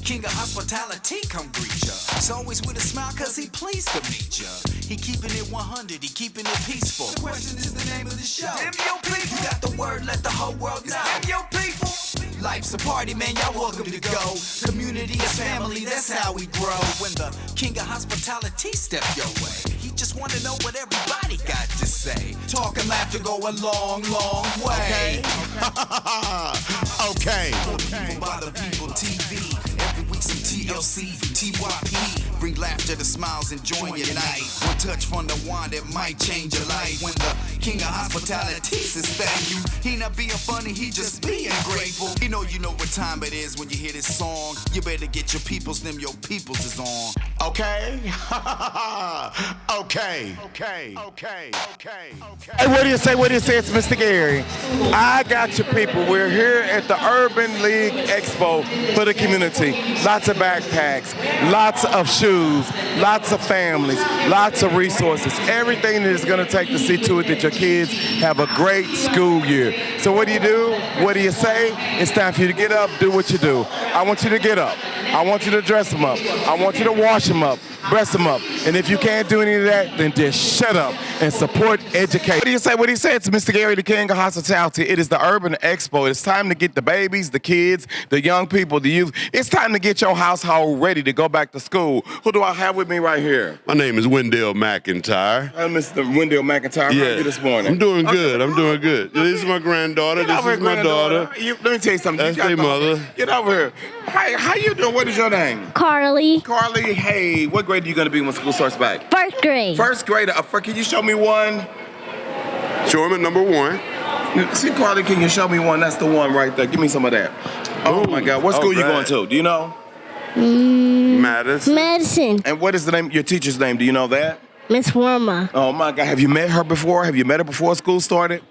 King of hospitality, come greet ya. He's always with a smile cause he pleased to meet ya. He keeping it 100, he keeping it peaceful. The question is the name of the show. Damn your people. You got the word, let the whole world know. Damn your people. Life's a party, man, y'all welcome to go. Community is family, that's how we grow. When the king of hospitality step your way, he just wanna know what everybody got to say. Talk and laughter go a long, long way. Okay. People by the people TV. Every week some TLC from TYP. Bring laughter to smiles and join your night. One touch from the wand that might change your life. When the king of hospitality says thank you, he not being funny, he just being grateful. You know what time it is when you hear this song. You better get your peoples, them your peoples is on. Okay. Okay. Hey, what do you say? What do you say? It's Mr. Gary. I got your people. We're here at the Urban Expo for the community. Lots of backpacks, lots of shoes, lots of families, lots of resources. Everything that is going to take to see to it that your kids have a great school year. So what do you do? What do you say? It's time for you to get up, do what you do. I want you to get up. I want you to dress them up. I want you to wash them up, breast them up. And if you can't do any of that, then just shut up and support education. What do you say? What do you say? It's Mr. Gary, the king of hospitality. It is the Urban Expo. It's time to get the babies, the kids, the young people, the youth. It's time to get your household ready to go back to school. Who do I have with me right here? My name is Wendell McIntyre. Mr. Wendell McIntyre. How are you this morning? I'm doing good. I'm doing good. This is my granddaughter. This is my daughter. Let me tell you something. That's their mother. Get over here. How you doing? What is your name? Carly. Carly, hey, what grade are you going to be when school starts back? First grade. First grade. Can you show me one? Show him at number one. See, Carly, can you show me one? That's the one right there. Give me some of that. Oh, my God. What school you going to? Do you know? Madison. Madison. And what is the name? Your teacher's name? Do you know that? Miss Warma. Oh, my God. Have you met her before? Have you met her before school started?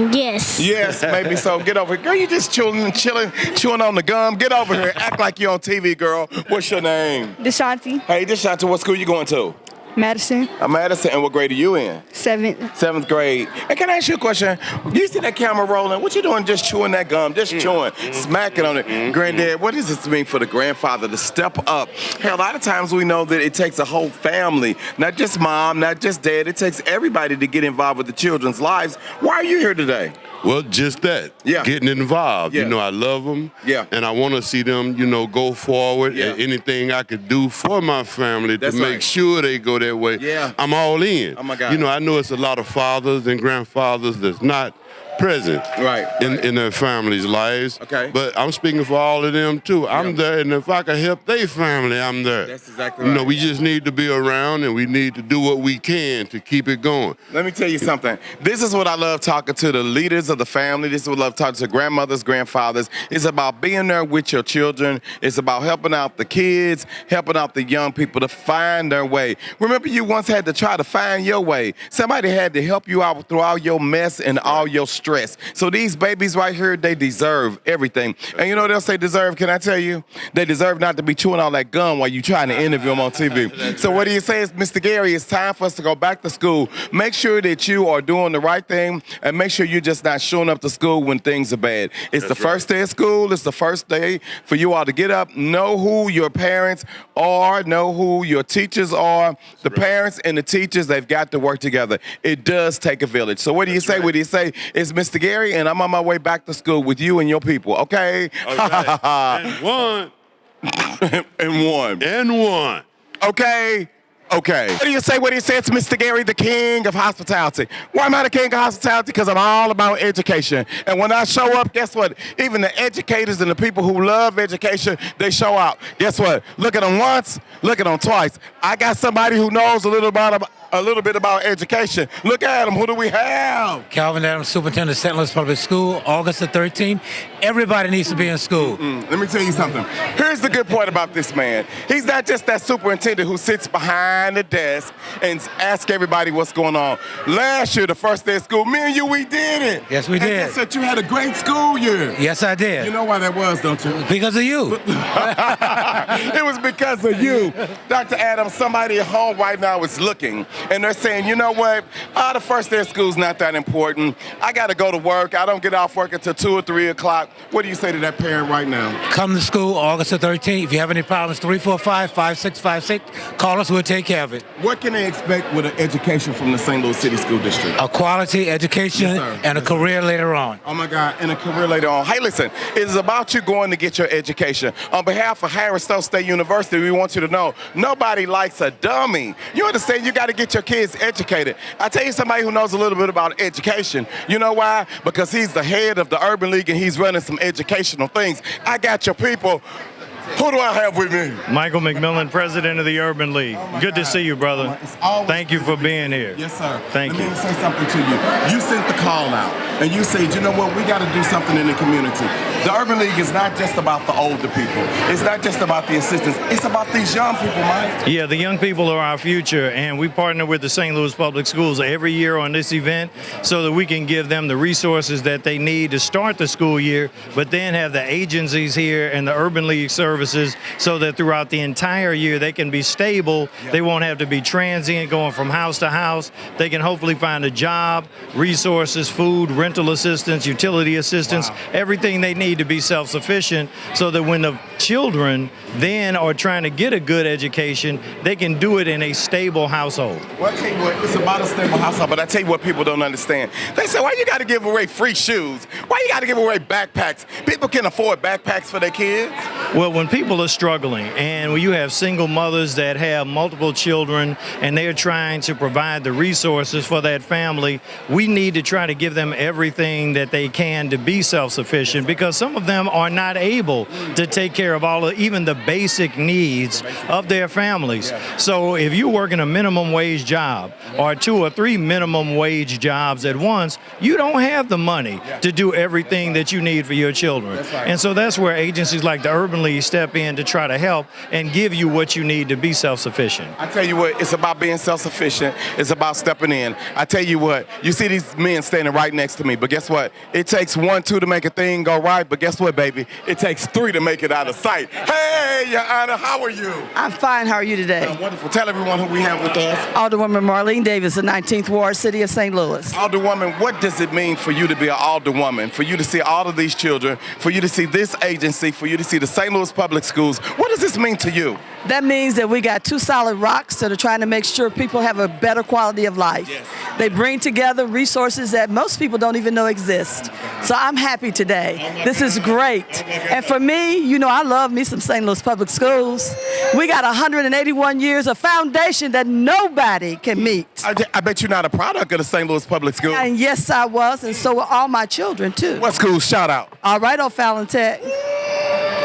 Yes. Yes, maybe so. Get over here. Girl, you just chewing on the gum. Get over here. Act like you're on TV, girl. What's your name? Deshanti. Hey, Deshanti, what school you going to? Madison. Madison. And what grade are you in? 7th. 7th grade. And can I ask you a question? You see that camera rolling? What you doing just chewing that gum? Just chewing, smacking on it. Granddad, what does this mean for the grandfather to step up? Hey, a lot of times we know that it takes a whole family, not just mom, not just dad. It takes everybody to get involved with the children's lives. Why are you here today? Well, just that. Yeah. Getting involved. Yeah. I love them. Yeah. And I want to see them, go forward. Yeah. And anything I could do for my family That's to make right. sure they go that way. Yeah. I'm all in. Oh, my God. I know it's a lot of fathers and grandfathers that's not present in their families' lives. Okay. But I'm speaking for all of them, too. I'm there, and if I can help their family, I'm there. That's exactly right. We just need to be around, and we need to do what we can to keep it going. Let me tell you something. This is what I love talking to the leaders of the family. This is what I love talking to grandmothers, grandfathers. It's about being there with your children. It's about helping out the kids, helping out the young people to find their way. Remember, you once had to try to find your way. Somebody had to help you out through all your mess and all your stress. So these babies right here, they deserve everything. And you know what else they deserve? Can I tell you? They deserve not to be chewing all that gum while you're trying to interview them on TV. So what do you say, Mr. Gary? It's time for us to go back to school. Make sure that you are doing the right thing, and make sure you're just not showing up to school when things are bad. It's the first day of school. It's the first day for you all to get up, know who your parents are, know who your teachers are. The parents and the teachers, they've got to work together. It does take a village. So what do you say? What do you say? It's Mr. Gary, and I'm on my way back to school with you and your people, okay? And one. And one. Okay. What do you say? What do you say? It's Mr. Gary, the king of hospitality. Why am I the king of hospitality? Because I'm all about education. And when I show up, guess what? Even the educators and the people who love education, they show up. Guess what? Look at them once, look at them twice. I got somebody who knows a little bit about education. Look at them. Who do we have? Calvin Adams, Superintendent of St. Louis Public School, August the 13th. Everybody needs to be in school. Let me tell you something. Here's the good part about this man. He's not just that superintendent who sits behind the desk and asks everybody what's going on. Last year, the first day of school, me and you, we did it. Yes, we did. And guess what? You had a great school year. Yes, I did. You know why that was, don't you? Because of you. It was because of you. Dr. Adams, somebody at home right now is looking and they're saying, you know what, the first day of school's not that important. I got to go to work. I don't get off work until 2 or 3 o'clock. What do you say to that parent right now? Come to school August the 13th. If you have any problems, 345-5656. Call us. We'll take care of it. What can they expect with an education from the St. Louis City School District? A quality education and a career later on. Oh, my God, and a career later on. Hey, listen, it is about you going to get your education. On behalf of Harris-Stowe State University, we want you to know nobody likes a dummy. You understand? You got to get your kids educated. I tell you somebody who knows a little bit about education. You know why? Because he's the head of the Urban League and he's running some educational things. I got your people. Who do I have with me? Michael McMillan, president of the Urban League. Good to see you, brother. Thank you for being here. Yes, sir. Thank you. Let me say something to you. You sent the call out, and you said, you know what, we got to do something in the community. The Urban League is not just about the older people. It's not just about the assistants. It's about these young people, Mike. Yeah, the young people are our future, and we partner with the St. Louis Public Schools every year on this event so that we can give them the resources that they need to start the school year, but then have the agencies here and the Urban League services so that throughout the entire year they can be stable. They won't have to be transient going from house to house. They can hopefully find a job, resources, food, rental assistance, utility assistance, everything they need to be self-sufficient so that when the children then are trying to get a good education, they can do it in a stable household. Well, I tell you what, it's about a stable household, but I tell you what people don't understand. They say, why you got to give away free shoes? Why you got to give away backpacks? People can afford backpacks for their kids. Well, when people are struggling and when you have single mothers that have multiple children and they're trying to provide the resources for that family, we need to try to give them everything that they can to be self-sufficient because some of them are not able to take care of even the basic needs of their families. So if you're working a minimum wage job or 2 or 3 minimum wage jobs at once, you don't have the money to do everything that you need for your children. And so that's where agencies like the Urban League step in to try to help and give you what you need to be self-sufficient. I tell you what, it's about being self-sufficient. It's about stepping in. I tell you what, you see these men standing right next to me, but guess what? It takes 1, 2 to make a thing go right, but guess what, baby? It takes 3 to make it out of sight. Hey, Your Honor, how are you? I'm fine. How are you today? Wonderful. Tell everyone who we have with us. Alderwoman Marlene Davis, the 19th Ward, City of St. Louis. Alderwoman, what does it mean for you to be an alderwoman, for you to see all of these children, for you to see this agency, for you to see the St. Louis Public Schools? What does this mean to you? That means that we got 2 solid rocks that are trying to make sure people have a better quality of life. Yes. They bring together resources that most people don't even know exist. So I'm happy today. This is great. And for me, you know, I love me some St. Louis Public Schools. We got 181 years of foundation that nobody can meet. I bet you're not a product of the St. Louis Public Schools. And yes, I was, and so were all my children, too. What schools? Shout out. All right, O'Fallon Tech.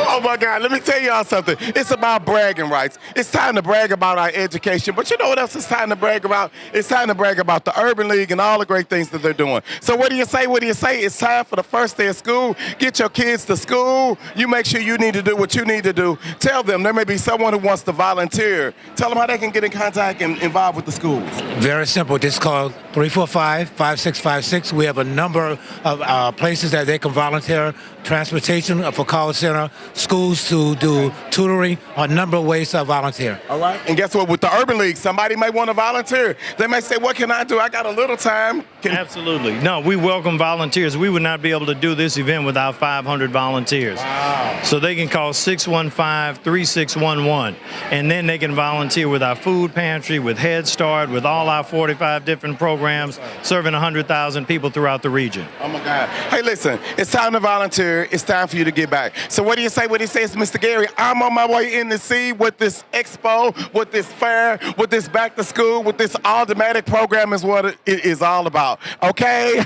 Oh my God, let me tell y'all something. It's about bragging rights. It's time to brag about our education, but you know what else it's time to brag about? It's time to brag about the Urban League and all the great things that they're doing. So what do you say? What do you say? It's time for the first day of school. Get your kids to school. You make sure you need to do what you need to do. Tell them there may be someone who wants to volunteer. Tell them how they can get in contact and involved with the schools. Very simple. Just call 345-5656. We have a number of places that they can volunteer. Transportation for call center, schools to do tutoring, a number of ways to volunteer. All right. And guess what? With the Urban League, somebody may want to volunteer. They may say, what can I do? I got a little time. Absolutely. No, we welcome volunteers. We would not be able to do this event without 500 volunteers. Wow. So they can call 615-3611, and then they can volunteer with our food pantry, with Head Start, with all our 45 different programs, serving 100,000 people throughout the region. Oh, my God. Hey, listen, it's time to volunteer. It's time for you to get back. So what do you say? What he says, Mr. Gary, I'm on my way in to see what this expo, what this fair, what this back to school, what this automatic program is what it is all about. Okay?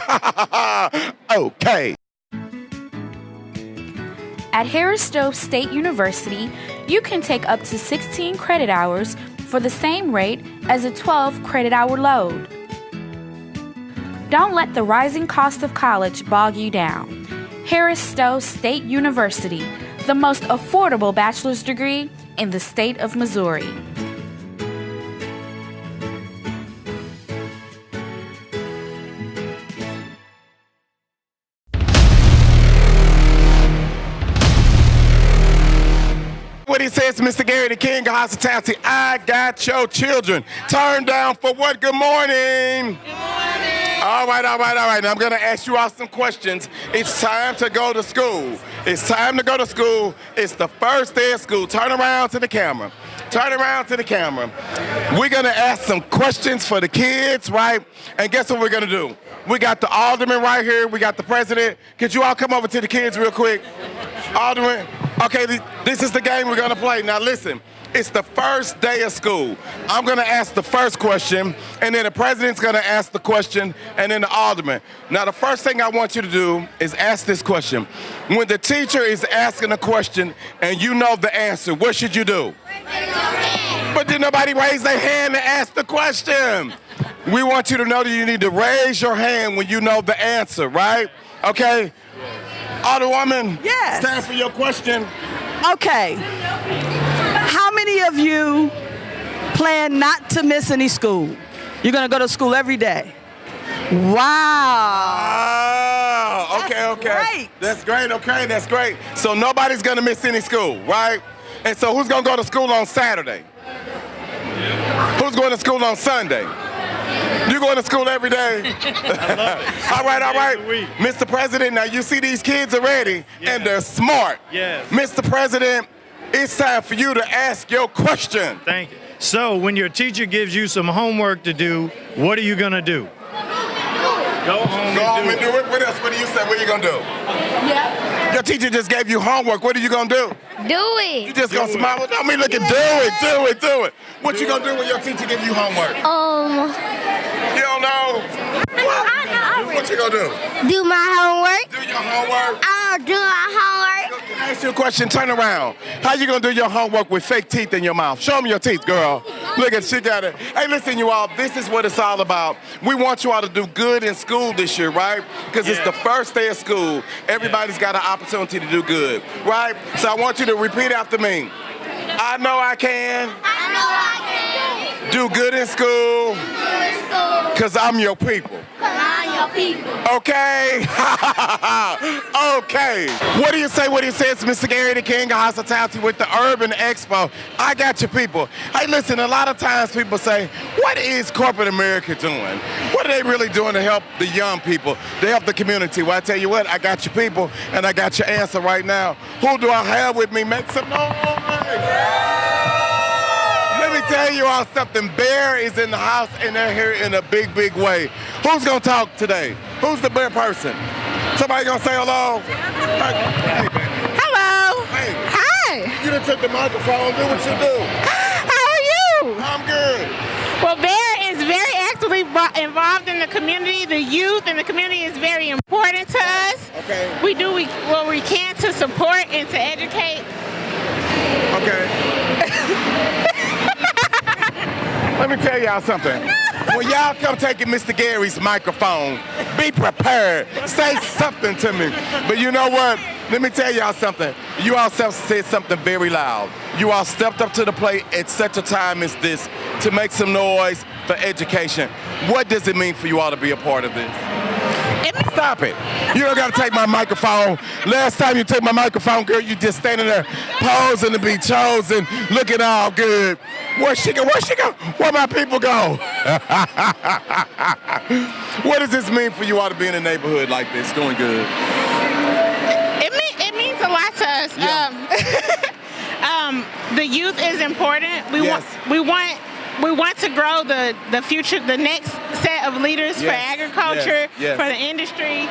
Okay. At Harris-Stowe State University, you can take up to 16 credit hours for the same rate as a 12 credit hour load. Don't let the rising cost of college bog you down. Harris-Stowe State University, the most affordable bachelor's degree in the state of Missouri. what he says, Mr. Gary, the king of hospitality. I got your children. Turn down for what? Good morning. Good morning. All right. Now I'm going to ask you all some questions. It's time to go to school. It's time to go to school. It's the first day of school. Turn around to the camera. Turn around to the camera. We're going to ask some questions for the kids, right? And guess what we're going to do? We got the alderman right here. We got the president. Could you all come over to the kids real quick? Alderman. Okay, this is the game we're going to play. Now listen, it's the first day of school. I'm going to ask the first question, and then the president's going to ask the question, and then the alderman. Now the first thing I want you to do is ask this question. When the teacher is asking a question and you know the answer, what should you do? But did nobody raise their hand to ask the question? We want you to know that you need to raise your hand when you know the answer, right? Okay? Alderwoman, yes. Stand for your question. Okay. How many of you plan not to miss any school? You're going to go to school every day. Wow. Oh, okay. Great. That's great, okay, that's great. So nobody's going to miss any school, right? And so who's going to go to school on Saturday? Who's going to school on Sunday? You going to school every day? I love it. All right. Mr. President, now you see these kids already, and they're smart. Yes. Mr. President, it's time for you to ask your question. Thank you. So when your teacher gives you some homework to do, what are you going to do? Go home and do it. What else? What do you say? What are you going to do? Yeah. Your teacher just gave you homework. What are you going to do? Do it. You just going to smile? I mean, look at do it. What you going to do when your teacher give you homework? You don't know? What you going to do? Do my homework. Do your homework? I'll do my homework. Can I ask you a question? Turn around. How you going to do your homework with fake teeth in your mouth? Show me your teeth, girl. Look at, she got it. Hey, listen, you all, this is what it's all about. We want you all to do good in school this year, right? Because it's the first day of school. Everybody's got an opportunity to do good, right? So I want you to repeat after me. I know I can. Do good in school. Because I'm your people. Okay? Okay. What do you say? What he says, Mr. Gary, the king of hospitality with the Urban Expo. I got your people. Hey, listen, a lot of times people say, what is corporate America doing? What are they really doing to help the young people, to help the community? Well, I tell you what, I got your people, and I got your answer right now. Who do I have with me? Make some noise. Let me tell you all something. Bear is in the house, and they're here in a big, big way. Who's going to talk today? Who's the bear person? Somebody going to say hello? Hey, baby. Hello. Hey. Hi. You done took the microphone. Do what you do. How are you? I'm good. Well, Bear is very actively involved in the community. The youth in the community is very important to us. Okay. We do what we can to support and to educate. Okay. Let me tell y'all something. When y'all come taking Mr. Gary's microphone, be prepared. Say something to me. But you know what? Let me tell y'all something. You all said something very loud. You all stepped up to the plate at such a time as this to make some noise for education. What does it mean for you all to be a part of this? Stop it. You don't got to take my microphone. Last time you took my microphone, girl, you just standing there posing to be chosen, looking all good. Where'd she go? Where my people go? What does this mean for you all to be in a neighborhood like this, doing good? It means a lot to us. Yeah. The youth is important. We want to grow the future, the next set of leaders for agriculture, for the industry.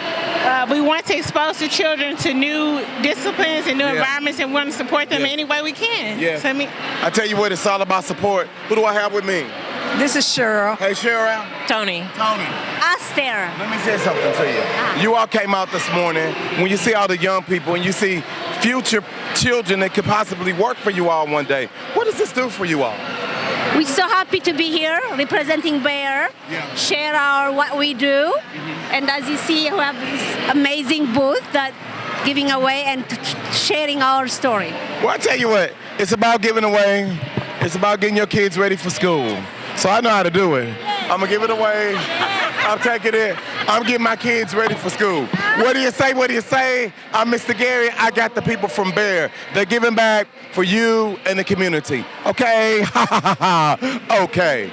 We want to expose the children to new disciplines and new environments, and want to support them any way we can. Yes. So, I tell you what, it's all about support. Who do I have with me? This is Cheryl. Hey, Cheryl. Tony. Esther. Let me say something to you. You all came out this morning. When you see all the young people and you see future children that could possibly work for you all one day, what does this do for you all? We're so happy to be here representing Bear, share what we do. And as you see, we have this amazing booth that giving away and sharing our story. Well, I tell you what, it's about giving away. It's about getting your kids ready for school. So I know how to do it. I'm going to give it away. I'll take it in. I'm getting my kids ready for school. What do you say? What do you say? I'm Mr. Gary. I got the people from Bear. They're giving back for you and the community. Okay? Okay.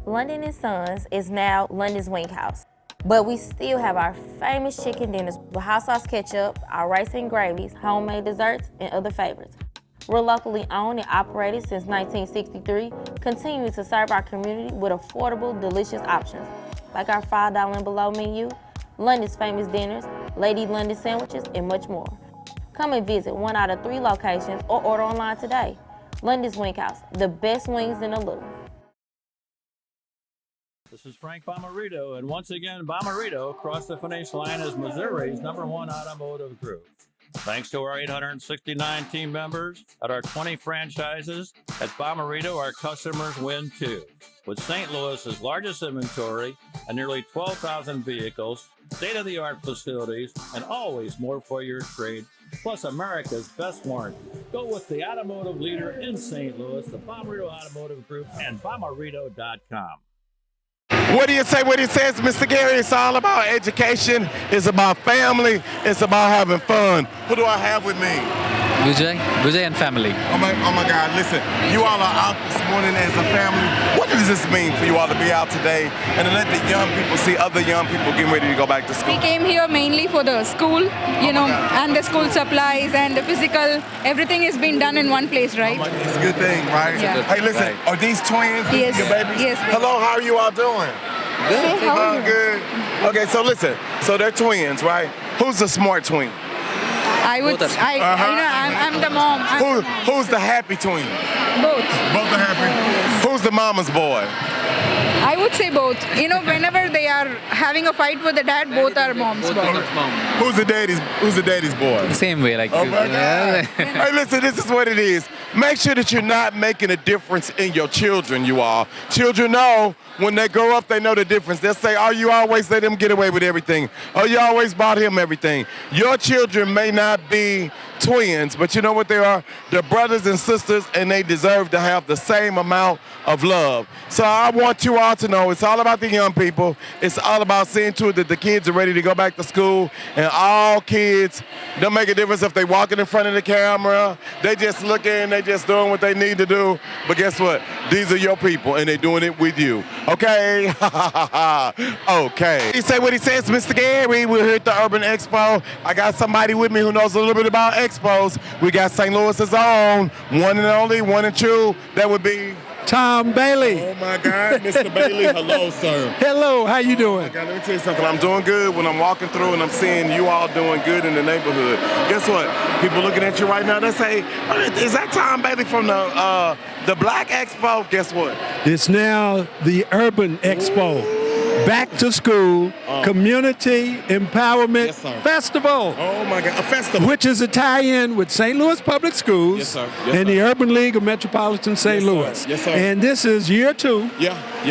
London & Sons is now London's Wing House. But we still have our famous chicken dinners with hot sauce ketchup, our rice and gravies, homemade desserts, and other favorites. We're locally owned and operated since 1963, continuing to serve our community with affordable, delicious options, like our $5 and below menu, London's famous dinners, Lady London sandwiches, and much more. Come and visit one out of 3 locations or order online today. London's Wing House, the best wings in the loop. This is Frank Bomarito, and once again, Bomarito crossed the finish line as Missouri's #1 automotive group. Thanks to our 869 team members at our 20 franchises, at Bomarito, our customers win too. With St. Louis's largest inventory and nearly 12,000 vehicles, state-of-the-art facilities, and always more for your trade, plus America's best warranty. Go with the automotive leader in St. Louis, the Bomarito Automotive Group, and Bomarito.com. What do you say? What do you say? It's Mr. Gary. It's all about education. It's about family. It's about having fun. Who do I have with me? Vijay and family. Oh my God, listen, you all are out this morning as a family. What does this mean for you all to be out today and to let the young people see other young people getting ready to go back to school? We came here mainly for the school, and the school supplies and the physical, everything is being done in one place, right? It's a good thing, right? Yeah. Hey, listen, are these twins? Yes. Your babies? Yes. Hello, how are you all doing? Good. How are you? Good. Okay, so listen, so they're twins, right? Who's the smart twin? I'm the mom. Who's the happy twin? Both. Both are happy. Who's the mama's boy? I would say both. Whenever they are having a fight with the dad, both are mom's boy. Who's the daddy's boy? Same way, like. Oh my God. Hey, listen, this is what it is. Make sure that you're not making a difference in your children, you all. Children know when they grow up, they know the difference. They'll say, oh, you always let him get away with everything. Oh, you always bought him everything. Your children may not be twins, but you know what they are? They're brothers and sisters, and they deserve to have the same amount of love. So I want you all to know it's all about the young people. It's all about seeing to it that the kids are ready to go back to school, and all kids, don't make a difference if they walking in front of the camera, they just looking, they just doing what they need to do. But guess what? These are your people, and they're doing it with you. Okay? Okay. He say what he says, Mr. Gary. We're here at the Urban Expo. I got somebody with me who knows a little bit about expos. We got St. Louis's own, one and only, one and true. That would be Tom Bailey. Oh my God, Mr. Bailey. Hello, sir. Hello, how you doing? Oh God, let me tell you something. I'm doing good when I'm walking through and I'm seeing you all doing good in the neighborhood. Guess what? People looking at you right now, they say, is that Tom Bailey from the Black Expo? Guess what? It's now the Urban Expo. Back to School Community Empowerment Festival. Oh my God, a festival. Which is a tie-in with St. Louis Public Schools and the Urban League of Metropolitan St. Louis. Yes, sir. And this is year 2,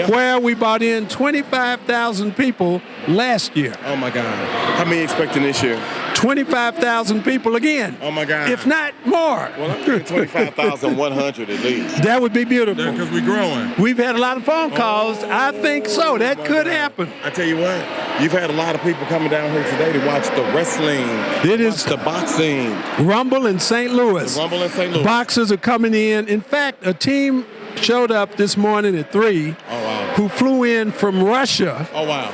where we brought in 25,000 people last year. Oh my God. How many expecting this year? 25,000 people again. Oh my God. If not more. Well, I'm getting 25,100 at least. That would be beautiful. Because we're growing. We've had a lot of phone calls. I think so. That could happen. I tell you what, you've had a lot of people coming down here today to watch the wrestling. It is the boxing. Rumble in St. Louis. The Rumble in St. Louis. Boxers are coming in. In fact, a team showed up this morning at 3 who flew in from Russia. Oh, wow.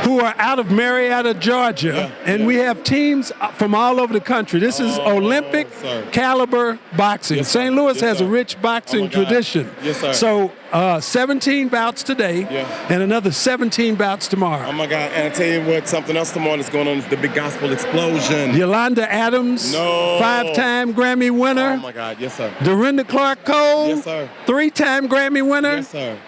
Who are out of Marietta, Georgia, and we have teams from all over the country. This is Olympic caliber boxing. St. Louis has a rich boxing tradition. Yes, sir. So 17 bouts today and another 17 bouts tomorrow. Oh my God, and I tell you what, something else tomorrow that's going on is the big gospel explosion. Yolanda Adams, 5-time Grammy winner. Oh my God, yes sir. Dorinda Clark Cole, yes sir. 3-time Grammy winner. Yes sir.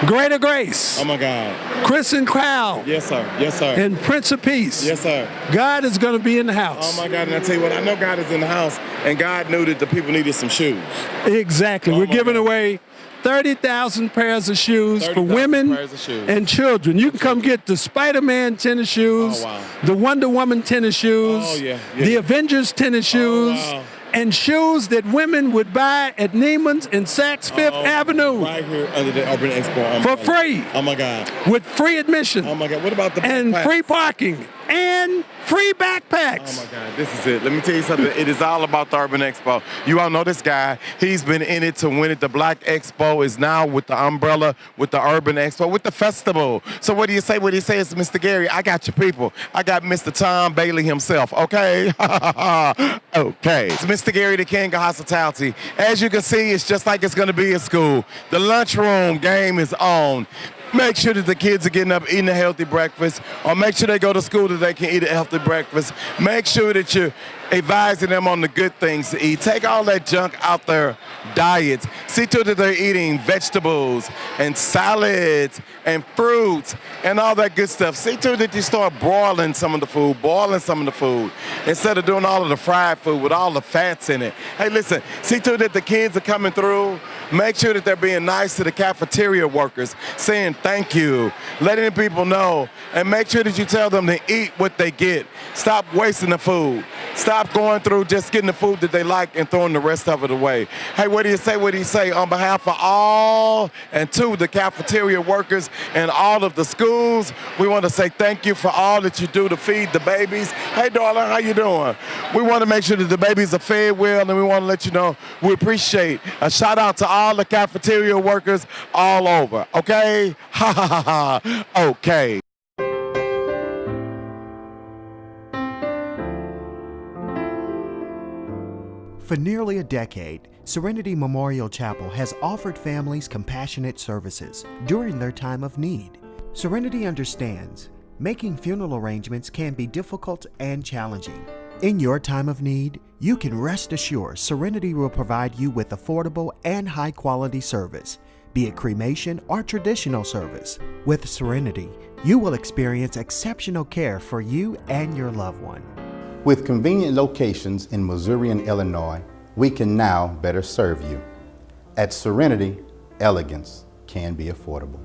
Greater Grace. Oh my God. Kristen Crowell. Yes, sir. Yes, sir. And Prince of Peace. Yes, sir. God is going to be in the house. Oh my God. And I tell you what, I know God is in the house, and God knew that the people needed some shoes. Exactly. We're giving away 30,000 pairs of shoes for women and children. You can come get the Spider-Man tennis shoes, the Wonder Woman tennis shoes, the Avengers tennis shoes, and shoes that women would buy at Neiman's and Saks Fifth Avenue. Right here under the Urban Expo. For free. Oh my God. With free admission. Oh my God. What about the and backpacks? free parking and free backpacks. Oh my God, this is it. Let me tell you something. It is all about the Urban Expo. You all know this guy. He's been in it to win it. The Black Expo is now with the umbrella, with the Urban Expo, with the festival. So what do you say? What do you say? It's Mr. Gary. I got your people. I got Mr. Tom Bailey himself. Okay? Okay. It's Mr. Gary, the king of hospitality. As you can see, it's just like it's going to be in school. The lunchroom game is on. Make sure that the kids are getting up, eating a healthy breakfast, or make sure they go to school that they can eat a healthy breakfast. Make sure that you're advising them on the good things to eat. Take all that junk out their diets. See to it that they're eating vegetables and salads and fruits and all that good stuff. See to it that you start boiling some of the food, instead of doing all of the fried food with all the fats in it. Hey, listen, see to it that the kids are coming through. Make sure that they're being nice to the cafeteria workers, saying thank you, letting people know, and make sure that you tell them to eat what they get. Stop wasting the food. Stop going through just getting the food that they like and throwing the rest of it away. Hey, what do you say? What do you say? On behalf of all and to the cafeteria workers and all of the schools, we want to say thank you for all that you do to feed the babies. Hey, darling, how you doing? We want to make sure that the babies are fed well, and we want to let you know we appreciate. A shout out to all the cafeteria workers all over, okay? Ha ha ha ha, okay. For nearly a decade, Serenity Memorial Chapel has offered families compassionate services during their time of need. Serenity understands making funeral arrangements can be difficult and challenging. In your time of need, you can rest assured Serenity will provide you with affordable and high-quality service, be it cremation or traditional service. With Serenity, you will experience exceptional care for you and your loved one. With convenient locations in Missouri and Illinois, we can now better serve you. At Serenity, elegance can be affordable.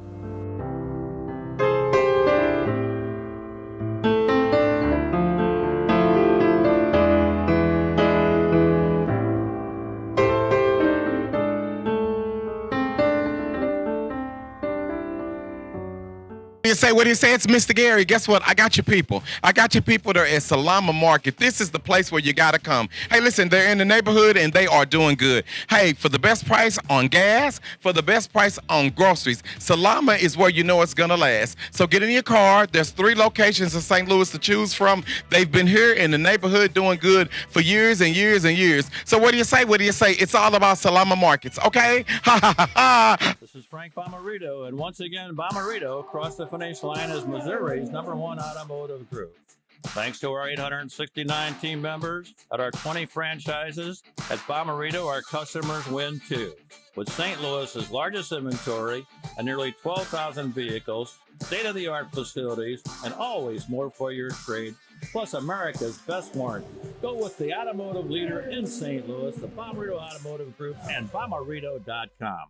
What do you say? It's Mr. Gary. Guess what? I got your people. I got your people there at Salama Market. This is the place where you got to come. Hey, listen, they're in the neighborhood and they are doing good. Hey, for the best price on gas, for the best price on groceries, Salama is where you know it's going to last. So get in your car. There's 3 locations in St. Louis to choose from. They've been here in the neighborhood doing good for years and years and years. So what do you say? What do you say? It's all about Salama Markets, okay? Ha, ha, ha, ha. This is Frank Bomarito, and once again, Bomarito across the finish line is Missouri's #1 automotive group. Thanks to our 869 team members at our 20 franchises, at Bomarito, our customers win too. With St. Louis's largest inventory and nearly 12,000 vehicles, state-of-the-art facilities, and always more for your trade, plus America's best warranty. Go with the automotive leader in St. Louis, the Bomarito Automotive Group, and Bomarito.com.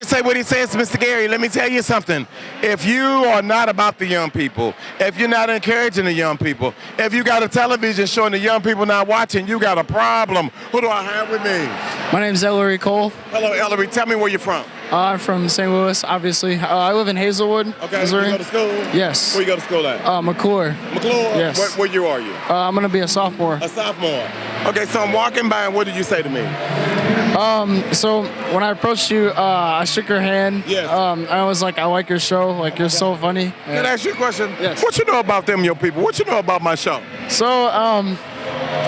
Say what he says, Mr. Gary. Let me tell you something. If you are not about the young people, if you're not encouraging the young people, if you got a television showing the young people not watching, you got a problem. Who do I have with me? My name's Ellery Cole. Hello, Ellery. Tell me where you're from. I'm from St. Louis, obviously. I live in Hazelwood, Missouri. You go to school? Yes. Where you go to school at? McClure. McClure? Yes. What year are you? I'm going to be a sophomore. A sophomore. Okay, so I'm walking by, and what did you say to me? So when I approached you, I shook your hand. Yes. I was like, I like your show. Like, you're so funny. Can I ask you a question? Yes. What you know about them, your people? What you know about my show? So,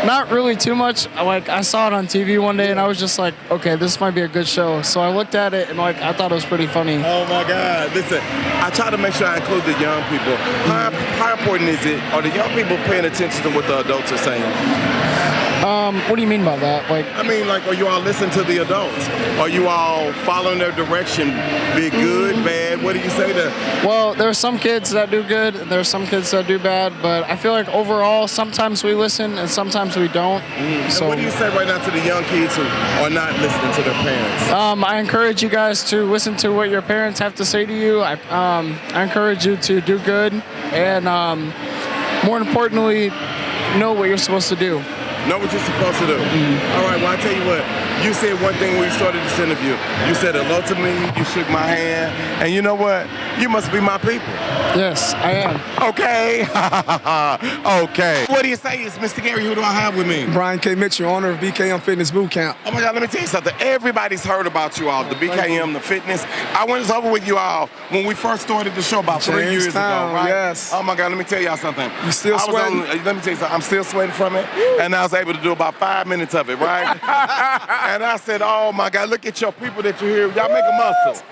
not really too much. Like, I saw it on TV one day, and I was just like, okay, this might be a good show. So I looked at it, and like, I thought it was pretty funny. Oh my God! Listen, I try to make sure I include the young people. How important is it? Are the young people paying attention to what the adults are saying? What do you mean by that? Like, I mean, like, are you all listening to the adults? Are you all following their direction? Be it good, bad? What do you say to? Well, there are some kids that do good, and there are some kids that do bad. But I feel like overall, sometimes we listen and sometimes we don't. So, and what do you say right now to the young kids who are not listening to their parents? I encourage you guys to listen to what your parents have to say to you. I encourage you to do good, and more importantly, know what you're supposed to do. Know what you're supposed to do. All right, well, I tell you what. You said one thing when we started this interview. You said hello to me, you shook my hand, and you know what? You must be my people. Yes, I am. Okay. Okay. What do you say? It's Mr. Gary. Who do I have with me? Brian K. Mitchell, owner of BKM Fitness Boot Camp. Oh my God, let me tell you something. Everybody's heard about you all, the BKM, the fitness. I went over with you all when we first started the show about 3 years ago, right? Yes. Oh my God, let me tell y'all something. You still sweating? Let me tell you something. I'm still sweating from it, and I was able to do about 5 minutes of it, right? And I said, oh my God, look at your people that you hear. Y'all make a muscle.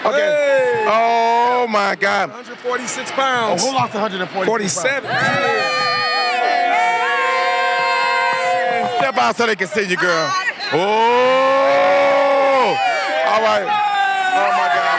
Okay. Hey. Oh my God. 146 pounds. Oh, who lost 147? 47. Step out so they can see you, girl. Oh. All right. Oh my God.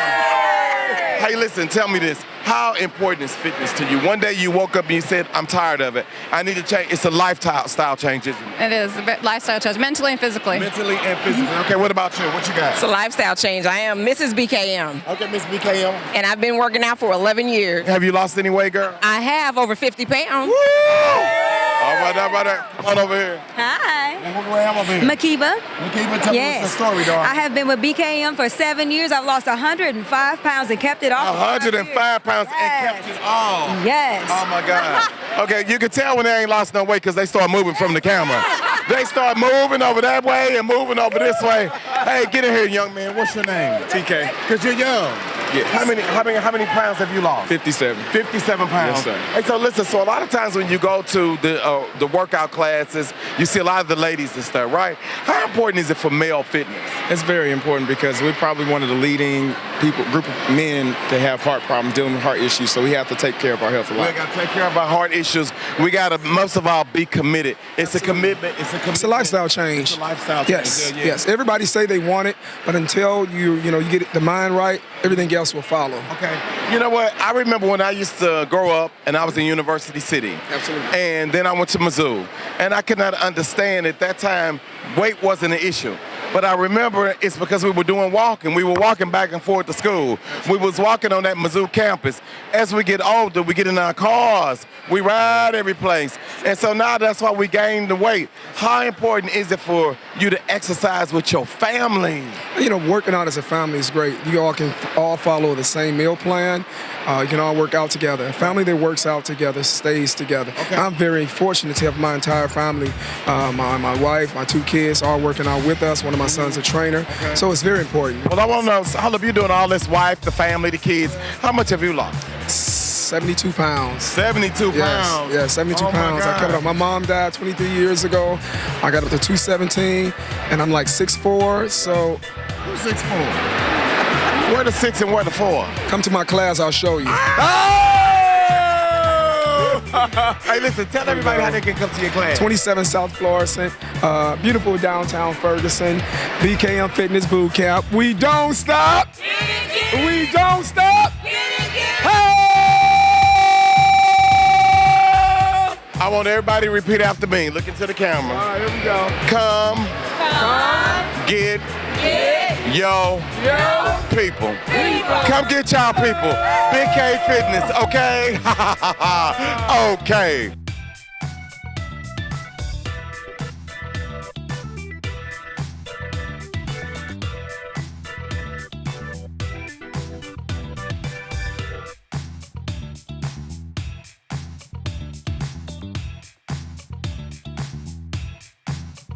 Hey, listen, tell me this. How important is fitness to you? One day you woke up and you said, I'm tired of it. I need to change. It's a lifestyle change, isn't it? It is a lifestyle change, mentally and physically. Mentally and physically. Okay, what about you? What you got? It's a lifestyle change. I am Mrs. BKM. Okay, Miss BKM. And I've been working out for 11 years. Have you lost any weight, girl? I have over 50 pounds. Woo! All right, come on over here. Hi. Where am I over here? Makiba. Makiba, tell me what's the story, dog. I have been with BKM for 7 years. I've lost 105 pounds and kept it off. 105 pounds and kept it off. Yes. Oh my God. Okay, you can tell when they ain't lost no weight because they start moving from the camera. They start moving over that way and moving over this way. Hey, get in here, young man. What's your name? TK. Because you're young. Yes. How many pounds have you lost? 57. 57 pounds. Yes, sir. Hey, so listen, so a lot of times when you go to the workout classes, you see a lot of the ladies and stuff, right? How important is it for male fitness? It's very important because we're probably one of the leading group of men to have heart problems, dealing with heart issues, so we have to take care of our health a lot. We got to take care of our heart issues. We got to, most of all, be committed. It's a commitment. It's a lifestyle change. It's a lifestyle yes, change. Yeah. Yes. Everybody say they want it, but until you get the mind right, everything else will follow. Okay. You know what? I remember when I used to grow up and I was in University City. Absolutely. And then I went to Mizzou. And I could not understand at that time weight wasn't an issue. But I remember it's because we were doing walking. We were walking back and forth to school. We was walking on that Mizzou campus. As we get older, we get in our cars. We ride every place. And so now that's why we gained the weight. How important is it for you to exercise with your family? Working out as a family is great. You all can all follow the same meal plan. You can all work out together. A family that works out together stays together. Okay. I'm very fortunate to have my entire family, my wife, my 2 kids, all working out with us. One of my son's a trainer. Okay. So it's very important. Well, I want to know, how have you doing all this, wife, the family, the kids? How much have you lost? 72 pounds. 72 pounds? Yeah, 72 pounds. I kept it up. My mom died 23 years ago. I got up to 217, and I'm like 6'4", so... Who's 6'4"? Where the 6 and where the 4? Come to my class, I'll show you. Hey, listen, tell everybody how they can come to your class. 27 South Florissant, beautiful downtown Ferguson, BKM Fitness Boot Camp. We don't stop. We don't stop. Hey! I want everybody to repeat after me. Look into the camera. All right, here we go. Come. Get. Yo. People. Come get y'all people. Big K Fitness, okay? Okay.